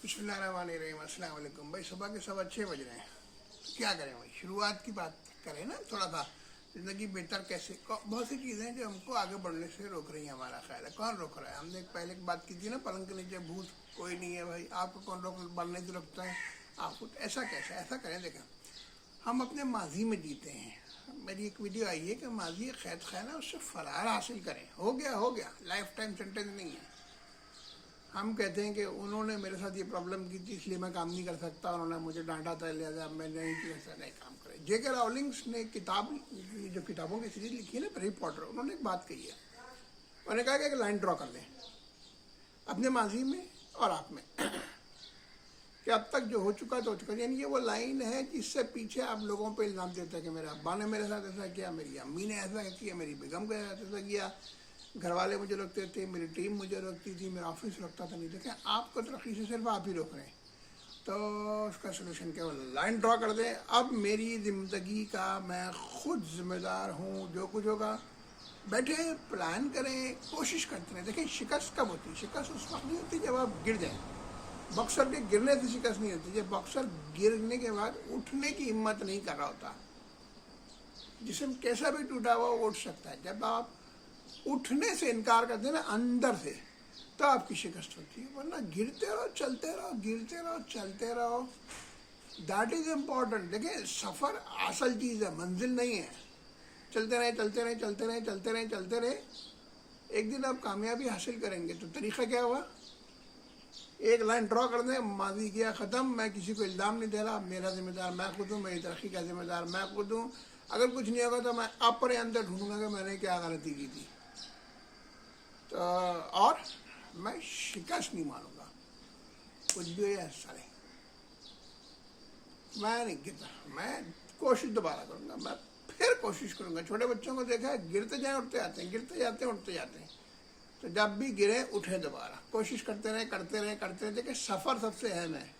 बिस्मिल्लाहिर्रहमानिर्रहीम। अस्सलाम वालेकुम भाई। सुबह के 6:15 बज रहे हैं, तो क्या करें भाई, शुरुआत की बात करें ना थोड़ा सा। ज़िंदगी बेहतर कैसे, बहुत सी चीज़ें जो हमको आगे बढ़ने से रोक रही हैं। हमारा ख्याल है कौन रोक रहा है। हमने पहले एक बात की थी ना, पलंग के नीचे भूत कोई नहीं है भाई, आपको कौन रोक बढ़ने से रोकता है आपको। ऐसा कैसे, ऐसा करें, देखें हम अपने माजी में जीते हैं। मेरी एक वीडियो आई है कि माजी खैर खैर है उससे फरार हासिल करें। हो गया, लाइफ टाइम सेंटेंस नहीं है। हम कहते हैं कि उन्होंने मेरे साथ ये प्रॉब्लम की थी इसलिए मैं काम नहीं कर सकता, उन्होंने मुझे डांटा था लिहाजा मैं नहीं कर नहीं काम करे। J.K. राउलिंग्स ने जो किताबों की सीरीज लिखी है ना, हैरी पॉटर, उन्होंने एक बात कही है। उन्होंने कहा कि एक लाइन ड्रॉ कर लें अपने माजी में और आप में कि अब तक जो हो चुका तो हो चुका। यानी ये वो लाइन है जिससे पीछे आप लोगों पे इल्ज़ाम देते हैं कि मेरे अब्बा ने मेरे साथ ऐसा किया, मेरी अम्मी ने ऐसा किया, मेरी बेगम के साथ ऐसा किया, घर वाले मुझे रोकते थे, मेरी टीम मुझे रोकती थी, मेरा ऑफिस रोकता था। नहीं, देखें आपको तरक्की से सिर्फ आप ही रोक रहे हैं। तो उसका सोल्यूशन केवल लाइन ड्रॉ कर दें। अब मेरी ज़िंदगी का मैं खुद जिम्मेदार हूँ, जो कुछ होगा बैठे प्लान करें, कोशिश करते रहें। देखें शिकस्त कब होती है? शिकस्त उस वक्त नहीं होती जब आप गिर जाएँ। बॉक्सर के गिरने से शिकस्त नहीं होती, जब बॉक्सर गिरने के बाद उठने की हिम्मत नहीं कर रहा होता। जिसम कैसा भी टूटा हुआ वो उठ सकता है। जब आप उठने से इनकार करते हैं ना अंदर से, तो आपकी शिकस्त होती है। वरना गिरते रहो, चलते रहो, गिरते रहो, चलते रहो। That is important. देखिए सफ़र असल चीज़ है, मंजिल नहीं है। चलते रहे, चलते रहे, चलते रहे, चलते रहे, चलते रहे, एक दिन आप कामयाबी हासिल करेंगे। तो तरीका क्या हुआ? एक लाइन ड्रॉ कर दें, माजी किया ख़त्म। मैं किसी को इल्ज़ाम नहीं दे रहा, मेरा जिम्मेदार मैं खुद हूँ, मेरी तरक्की का जिम्मेदार मैं खुद हूँ। अगर कुछ नहीं होगा तो मैं अपने अंदर ढूंढूंगा कि मैंने क्या गलती की थी। तो और मैं शिकस्त नहीं मानूंगा, कुछ भी हो जाए सारे। मैं नहीं गिरता, मैं कोशिश दोबारा करूंगा, मैं फिर कोशिश करूंगा। छोटे बच्चों को देखा है, गिरते जाए उठते जाते हैं, गिरते जाते हैं उठते जाते हैं। तो जब भी गिरे उठे दोबारा, कोशिश करते रहे, करते रहे, करते रहे। देखिए सफ़र सबसे अहम है,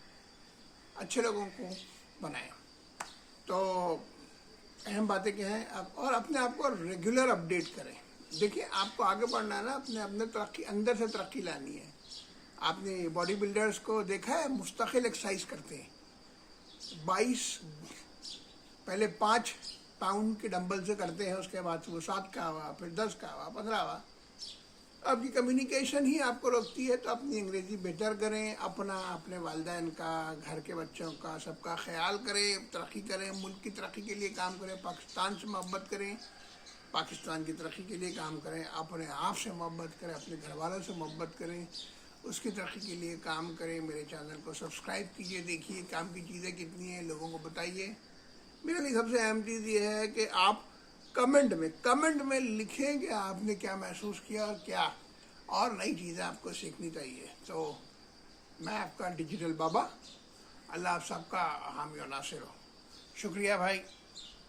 अच्छे लोगों को बनाए। तो अहम बातें क्या हैं आप, और अपने आप को रेगुलर अपडेट करें। देखिए आपको आगे बढ़ना है ना, अपने अपने तरक्की अंदर से तरक्की लानी है। आपने बॉडी बिल्डर्स को देखा है, मुस्तकिल एक्सरसाइज करते हैं। पहले 5 पाउंड के डंबल से करते हैं, उसके बाद वो 7 का हुआ, फिर 10 का हुआ, 15 हुआ। आपकी कम्युनिकेशन ही आपको रोकती है। तो अपनी अंग्रेज़ी बेहतर करें, अपने वालिदैन का, घर के बच्चों का, सबका ख्याल करें, तरक्की करें, मुल्क की तरक्की के लिए काम करें, पाकिस्तान से मोहब्बत करें, पाकिस्तान की तरक्की के लिए काम करें, अपने आप से मोहब्बत करें, अपने घर वालों से मोहब्बत करें, उसकी तरक्की के लिए काम करें। मेरे चैनल को सब्सक्राइब कीजिए, देखिए काम की चीज़ें कितनी हैं, लोगों को बताइए। मेरे लिए सबसे अहम चीज़ ये है कि आप कमेंट में लिखें कि आपने क्या महसूस किया और क्या और नई चीज़ें आपको सीखनी चाहिए। तो मैं आपका डिजिटल बाबा, अल्लाह आप सबका हामी और नासिर हो। शुक्रिया भाई।